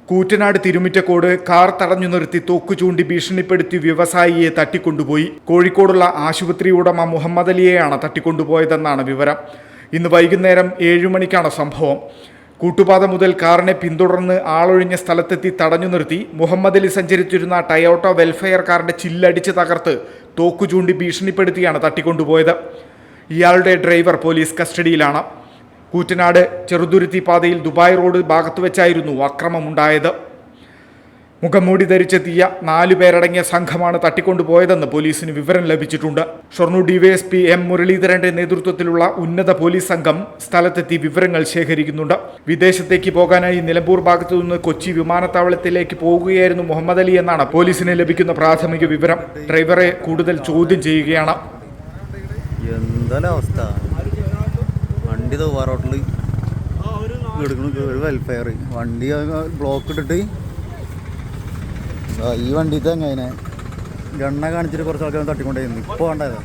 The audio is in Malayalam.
കൂറ്റനാട് തിരുമിറ്റക്കോട് കാർ തടഞ്ഞു നിർത്തി തോക്കു ചൂണ്ടി ഭീഷണിപ്പെടുത്തി വ്യവസായിയെ തട്ടിക്കൊണ്ടുപോയി. കോഴിക്കോടുള്ള ആശുപത്രി ഉടമ മുഹമ്മദ് അലിയെയാണ് തട്ടിക്കൊണ്ടുപോയതെന്നാണ് വിവരം. ഇന്ന് വൈകുന്നേരം 7 മണിക്കാണ് സംഭവം. കൂട്ടുപാത മുതൽ കാറിനെ പിന്തുടർന്ന് ആളൊഴിഞ്ഞ സ്ഥലത്തെത്തി തടഞ്ഞു നിർത്തി മുഹമ്മദ് അലി സഞ്ചരിച്ചിരുന്ന ടയോട്ട വെൽഫെയർ കാറിന്റെ ചില്ലടിച്ച് തകർത്ത് തോക്കു ചൂണ്ടി ഭീഷണിപ്പെടുത്തിയാണ് തട്ടിക്കൊണ്ടുപോയത്. ഇയാളുടെ ഡ്രൈവർ പോലീസ് കസ്റ്റഡിയിലാണ്. കൂറ്റനാട് ചെറുതുരുത്തി പാതയിൽ ദുബായ് റോഡ് ഭാഗത്ത് വെച്ചായിരുന്നു അക്രമമുണ്ടായത്. മുഖംമൂടി ധരിച്ചെത്തിയ 4 പേരടങ്ങിയ സംഘമാണ് തട്ടിക്കൊണ്ടുപോയതെന്ന് പോലീസിന് വിവരം ലഭിച്ചിട്ടുണ്ട്. ഷൊർണൂർ ഡിവൈഎസ്പി എം മുരളീധരന്റെ നേതൃത്വത്തിലുള്ള ഉന്നത പോലീസ് സംഘം സ്ഥലത്തെത്തി വിവരങ്ങൾ ശേഖരിക്കുന്നുണ്ട്. വിദേശത്തേക്ക് പോകാനായി നിലമ്പൂർ ഭാഗത്തു നിന്ന് കൊച്ചി വിമാനത്താവളത്തിലേക്ക് പോകുകയായിരുന്നു മുഹമ്മദ് അലി എന്നാണ് പോലീസിന് ലഭിക്കുന്ന പ്രാഥമിക വിവരം. ഡ്രൈവറെ കൂടുതൽ ചോദ്യം ചെയ്യുകയാണ്. വണ്ടി റോട്ടിൽ എടുക്കണം, വെൽഫെയർ വണ്ടി ബ്ലോക്ക് ഇട്ടിട്ട് ഈ വണ്ടിത്തെ എങ്ങനെ ഗണ്ണ കാണിച്ചിട്ട് കുറച്ച് ആൾക്കാർ തട്ടിക്കൊണ്ടേയിരുന്നു. ഇപ്പോൾ വേണ്ടത്